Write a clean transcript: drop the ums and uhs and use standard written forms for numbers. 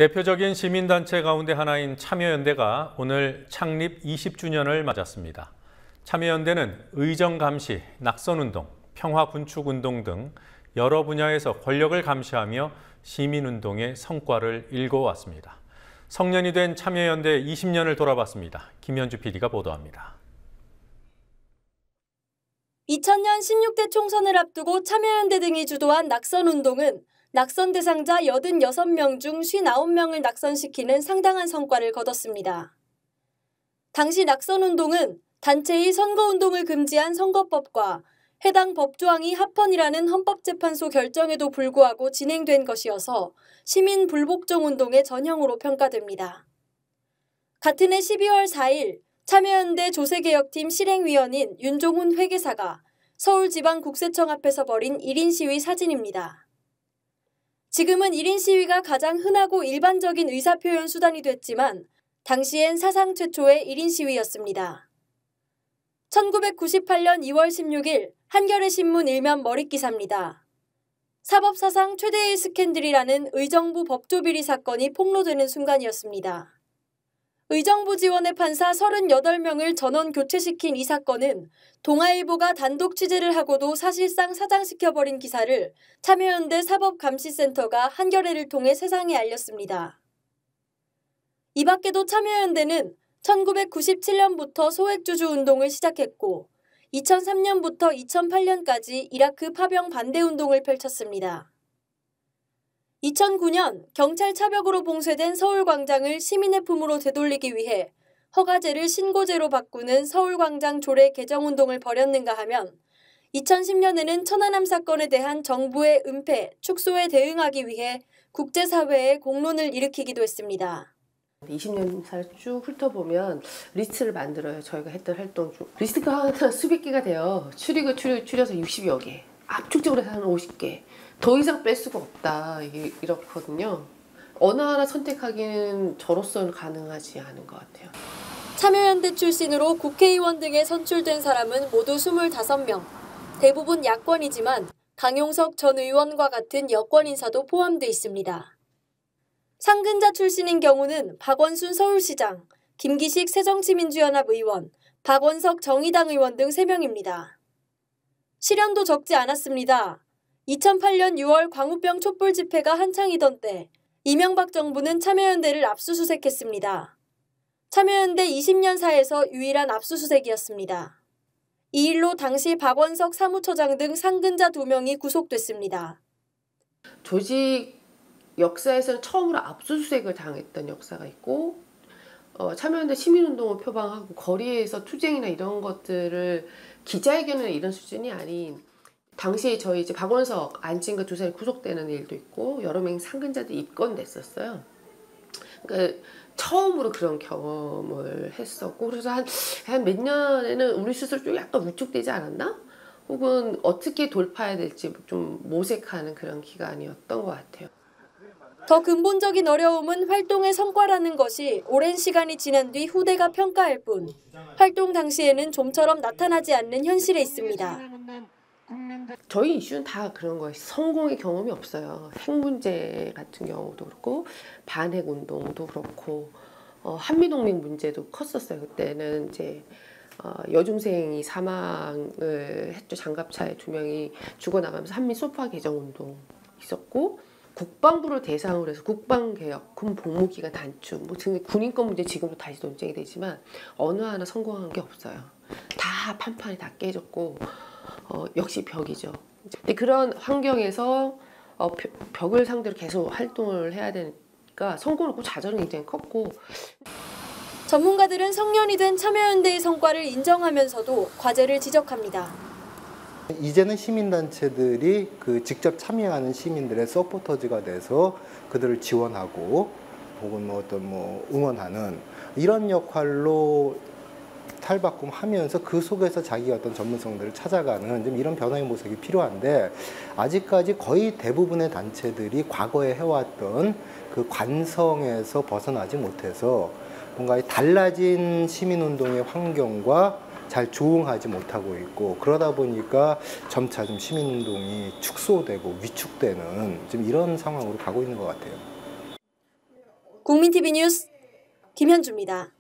대표적인 시민단체 가운데 하나인 참여연대가 오늘 창립 20주년을 맞았습니다. 참여연대는 의정감시, 낙선운동, 평화군축운동 등 여러 분야에서 권력을 감시하며 시민운동의 성과를 일궈왔습니다. 성년이 된 참여연대 20년을 돌아봤습니다. 김현주 PD가 보도합니다. 2000년 16대 총선을 앞두고 참여연대 등이 주도한 낙선운동은 낙선 대상자 86명 중 59명을 낙선시키는 상당한 성과를 거뒀습니다. 당시 낙선운동은 단체의 선거운동을 금지한 선거법과 해당 법조항이 합헌이라는 헌법재판소 결정에도 불구하고 진행된 것이어서 시민 불복종운동의 전형으로 평가됩니다. 같은 해 12월 4일 참여연대 조세개혁팀 실행위원인 윤종훈 회계사가 서울지방국세청 앞에서 벌인 1인 시위 사진입니다. 지금은 1인 시위가 가장 흔하고 일반적인 의사표현 수단이 됐지만 당시엔 사상 최초의 1인 시위였습니다. 1998년 2월 16일 한겨레 신문 일면 머릿기사입니다. 사법사상 최대의 스캔들이라는 의정부 법조비리 사건이 폭로되는 순간이었습니다. 의정부 지원의 판사 38명을 전원 교체시킨 이 사건은 동아일보가 단독 취재를 하고도 사실상 사장시켜버린 기사를 참여연대 사법감시센터가 한겨레를 통해 세상에 알렸습니다. 이 밖에도 참여연대는 1997년부터 소액주주 운동을 시작했고 2003년부터 2008년까지 이라크 파병 반대 운동을 펼쳤습니다. 2009년 경찰 차벽으로 봉쇄된 서울광장을 시민의 품으로 되돌리기 위해 허가제를 신고제로 바꾸는 서울광장 조례 개정운동을 벌였는가 하면 2010년에는 천안함 사건에 대한 정부의 은폐, 축소에 대응하기 위해 국제사회에 공론을 일으키기도 했습니다. 20년 사를 쭉 훑어보면 리스트를 만들어요. 저희가 했던 활동 중. 리스트가 하나 수백 개가 돼요. 추려서 60여 개. 압축적으로 해서 한 50개. 더 이상 뺄 수가 없다. 이렇거든요. 어느 하나 선택하기는 저로서는 가능하지 않은 것 같아요. 참여연대 출신으로 국회의원 등에 선출된 사람은 모두 25명. 대부분 야권이지만 강용석 전 의원과 같은 여권 인사도 포함돼 있습니다. 상근자 출신인 경우는 박원순 서울시장, 김기식 새정치민주연합 의원, 박원석 정의당 의원 등 3명입니다. 실현도 적지 않았습니다. 2008년 6월 광우병 촛불 집회가 한창이던 때 이명박 정부는 참여연대를 압수수색했습니다. 참여연대 20년사에서 유일한 압수수색이었습니다. 이 일로 당시 박원석 사무처장 등 상근자 2명이 구속됐습니다. 조직 역사에서는 처음으로 압수수색을 당했던 역사가 있고 참여연대 시민운동을 표방하고 거리에서 투쟁이나 이런 것들을 기자회견이나 이런 수준이 아닌 당시에 저희 이제 박원석 안진과 두 사람이 구속되는 일도 있고 여러 명의 상근자들이 입건됐었어요. 그러니까 처음으로 그런 경험을 했었고 그래서 한 몇 년에는 우리 스스로 좀 약간 위축되지 않았나? 혹은 어떻게 돌파해야 될지 좀 모색하는 그런 기간이었던 것 같아요. 더 근본적인 어려움은 활동의 성과라는 것이 오랜 시간이 지난 뒤 후대가 평가할 뿐 활동 당시에는 좀처럼 나타나지 않는 현실에 있습니다. 저희 이슈는 다 그런 거예요. 성공의 경험이 없어요. 핵 문제 같은 경우도 그렇고 반핵 운동도 그렇고 한미동맹 문제도 컸었어요. 그때는 이제 여중생이 사망을 했죠. 장갑차에 2명이 죽어나가면서 한미 소파 개정 운동 있었고 국방부를 대상으로 해서 국방개혁, 군 복무기간 단축, 군인권 문제 지금도 다시 논쟁이 되지만 어느 하나 성공한 게 없어요. 다 판판이 다 깨졌고 역시 벽이죠. 근데 그런 환경에서 벽을 상대로 계속 활동을 해야 되니까 성공을 꼭 좌절은 굉장히 컸고 전문가들은 성년이 된 참여연대의 성과를 인정하면서도 과제를 지적합니다. 이제는 시민단체들이 직접 참여하는 시민들의 서포터즈가 돼서 그들을 지원하고 혹은 응원하는 이런 역할로 탈바꿈하면서 그 속에서 자기가 어떤 전문성들을 찾아가는 좀 이런 변화의 모습이 필요한데 아직까지 거의 대부분의 단체들이 과거에 해왔던 그 관성에서 벗어나지 못해서 뭔가 달라진 시민운동의 환경과 잘 조응하지 못하고 있고 그러다 보니까 점차 좀 시민운동이 축소되고 위축되는 좀 이런 상황으로 가고 있는 것 같아요. 국민TV 뉴스 김현주입니다.